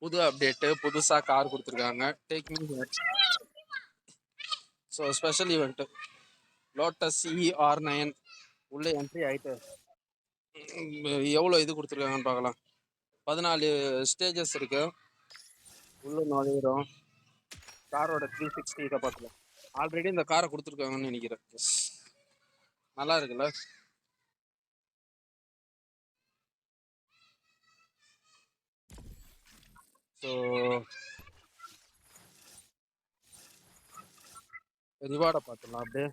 புது அப்டேட்டு புதுசா கார் கொடுத்துருக்காங்க. Taking so special event lotus CR9 உள்ள என்ட்ரி ஆயிட்டு எவ்வளோ இது கொடுத்துருக்காங்கன்னு பார்க்கலாம். 14 ஸ்டேஜஸ் இருக்கு. உள்ள நுழையிறோம். காரோட 360 இதை பார்க்கலாம். ஆல்ரெடி இந்த காரை கொடுத்துருக்காங்கன்னு நினைக்கிறேன். நல்லா இருக்குல்ல? ஸோ ரிவார்டை பார்த்துடலாம். அப்படியே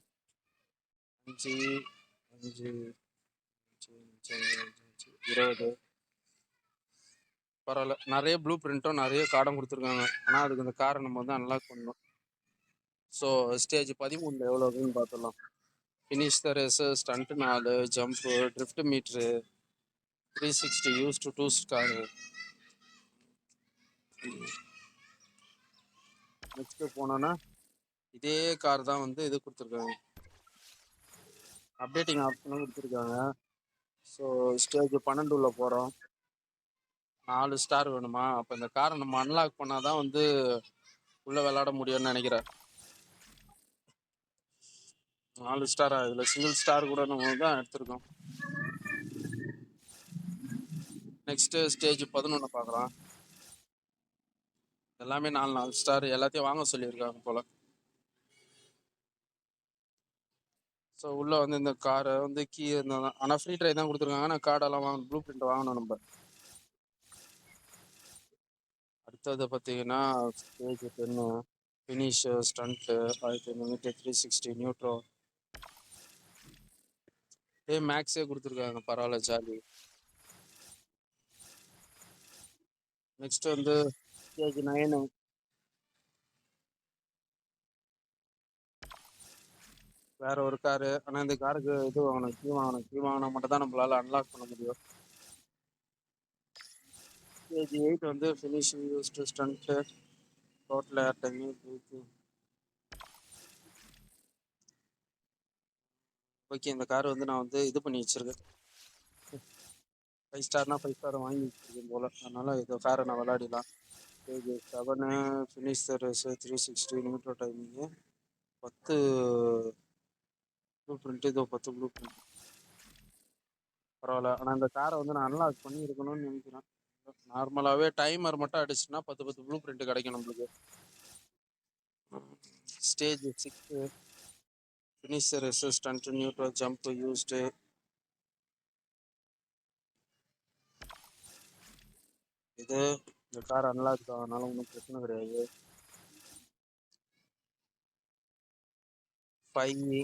5 5 20 பரவாயில்ல. நிறைய ப்ளூ பிரிண்ட்டும் நிறைய கார்டும் கொடுத்துருக்காங்க. ஆனால் அதுக்கு இந்த காரை நம்ம வந்து அன்லாக் பண்ணணும். ஸோ ஸ்டேஜ் 13 எவ்வளோ இருக்குன்னு பார்த்துடலாம். Finish the race, stunt 4, jump, drift meter, 360 use to 2 star. Next போனோன்னா இதே கார் தான் வந்து இது கொடுத்துருக்காங்க. அப்டேட்டிங் ஆப்ஷனும் கொடுத்துருக்காங்க. ஸோ ஸ்டேஜ் 12 உள்ள போகிறோம். 4 ஸ்டார் வேணுமா? அப்போ இந்த காரை நம்ம அன்லாக் பண்ணால் தான் வந்து உள்ளே விளாட முடியும்னு நினைக்கிறேன். 4 ஸ்டாரா? இதில் சிங்கிள் ஸ்டார் கூட நம்ம தான் எடுத்திருக்கோம். நெக்ஸ்ட்டு ஸ்டேஜ் 11 பார்க்கலாம். எல்லாமே 4 ஸ்டார். எல்லாத்தையும் வாங்க சொல்லியிருக்காங்க போல். ஸோ உள்ளே வந்து இந்த காரை வந்து கீ இருந்தால் தான். ஆனால் ஃப்ரீ ட்ரை தான் கொடுத்துருக்காங்க. ஆனால் கார்டெல்லாம் வாங்க, ப்ளூ பிரிண்ட் வாங்கணும் நம்ம. அடுத்தது பார்த்தீங்கன்னா ஸ்டேஜ் 10 ஃபினிஷு, ஸ்டண்ட்டு, 1500 மீட்டர், 360 நியூட்ரோ. மேக்ஸே கொடுத்துருக்காங்க. பரவாயில்ல, ஜாலி. நெக்ஸ்ட் வந்து ஸ்டேஜ் 9 வேற ஒரு காரு. ஆனால் இந்த காருக்கு இது வாங்கணும், கீ வாங்கினா மட்டும் தான் நம்மளால அன்லாக் பண்ண முடியும். ஸ்டேஜ் 8 வந்து ஃபினிஷ், யூஸ்டு, ஸ்டண்ட்டு, டோட்டல் ஏர் டைம். ஓகே, இந்த கார் வந்து நான் வந்து இது பண்ணி வச்சிருக்கேன். 5 ஸ்டார்னா 5 ஸ்டார் வாங்கி வச்சிருக்கேன் போல. அதனால இந்த காரை நான் விளையாடிடலாம். Stage 7 finish the race, 360 nitro timing, 10 blueprint. இதோ 10 ப்ளூ பிரிண்ட். பரவாயில்ல. ஆனால் இந்த காரை வந்து நான் அன்லாக் பண்ணி இருக்கணும்னு நினைக்கிறேன். நார்மலாகவே டைமர் மட்டும் அடிச்சுன்னா 10 ப்ளூ பிரிண்ட் கிடைக்கும் நம்மளுக்கு. Stage 6 finish race, stunt, நியூட்ரோ, jump, used. இது இந்த கார் அன்லாக் தான், அதனால ஒன்றும் பிரச்சனை கிடையாது. 5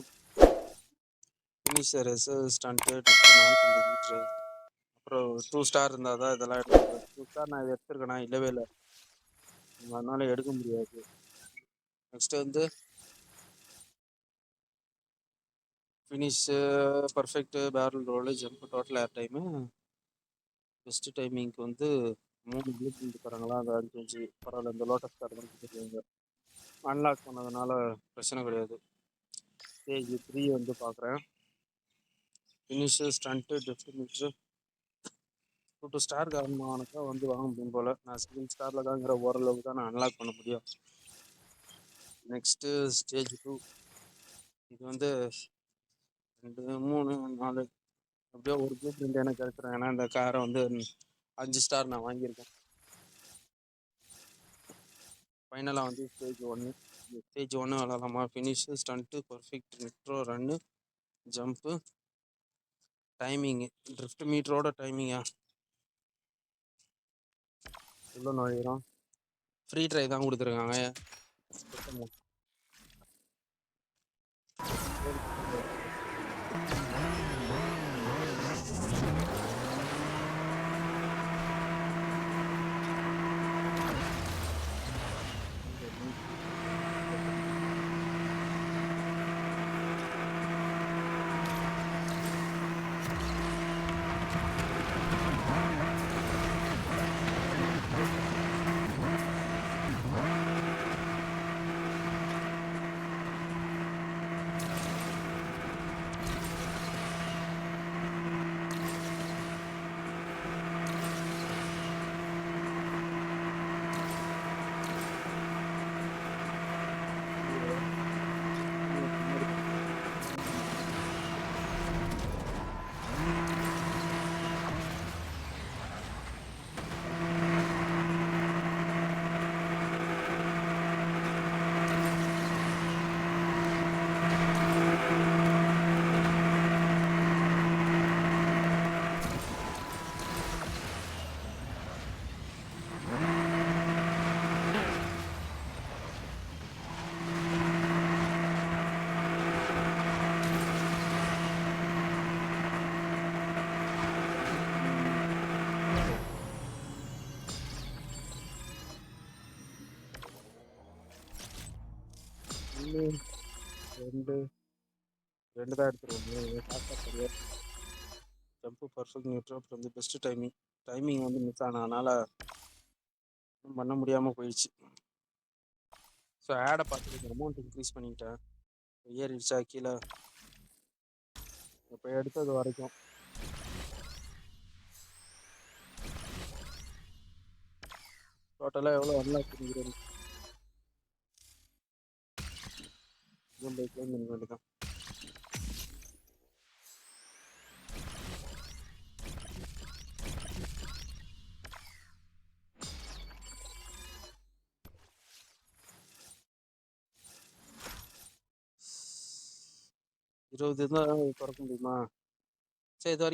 ஃபினிஷ் ரேஸு, ஸ்டண்ட்டு, 400 மீட்ரு. அப்புறம் 2 ஸ்டார் இருந்தால் தான் இதெல்லாம் எடுத்துருக்கேன். 2 ஸ்டார் நான் இது எடுத்துருக்கேனா? இல்லவே இல்லை. அதனால எடுக்க முடியாது. நெக்ஸ்ட்டு வந்து finish, perfect, barrel roll, jump, total air time. Best டைமிங்க்கு வந்து 3 ப்ளூ பிரிண்ட் தராங்களா? அது 5 பரவாயில்ல. இந்த லோட்டஸ் கார் தான் கொடுத்துருக்காங்க. அன்லாக் பண்ணதுனால பிரச்சனை கிடையாது. ஸ்டேஜ் 3 வந்து பார்க்குறேன். Finish, stunt, drift metre. 2 star காரணமானக்கா வந்து வாங்க முடியும் போல். நான் சிங்கிள் ஸ்டாரில் தாங்கிற ஓரளவுக்கு தான் நான் அன்லாக் பண்ண முடியும். Next stage 2. இது வந்து 2 3 4 அப்படியே ஒரு ப்ளூ பிரிண்ட் எனக்கு கிடைச்சிடும். ஏன்னா இந்த காரை வந்து 5 ஸ்டார் நான் வாங்கியிருக்கேன். ஃபைனலாக வந்து ஸ்டேஜ் 1. ஸ்டேஜ் 1 விளாடலாமா? Finish, stunt, perfect, nitro, run, jump, timing, drift மீட்டரோட டைமிங்கா? உள்ள நுழையிறோம். ஃப்ரீ ட்ரை தான் கொடுத்துருக்காங்க. ஒன்று ரெண்டு ரெண்டு தான் எடுத்துருவோம். ஃபாஸ்ட்டாக சரியா ஜம்ப்பு பர்ஃபெக்ட் நியூட்ரல் அப்புறம் வந்து பெஸ்ட் டைமிங். டைமிங் வந்து மிஸ் ஆனதுனால பண்ண முடியாமல் போயிடுச்சு. ஸோ ஆடை பார்த்துட்டு அமௌண்ட் இன்க்ரீஸ் பண்ணிக்கிட்டேன். ஏறிடுச்சா கீழே இப்போ எடுத்தது வரைக்கும் டோட்டலாக எவ்வளோ அன்லாக் பண்ணிக்கிறேன் கிளைம் பண்ணிக்க வேண்டியதான். இருபது தான் திறக்க முடியுமா? சரி இது வரைக்கும்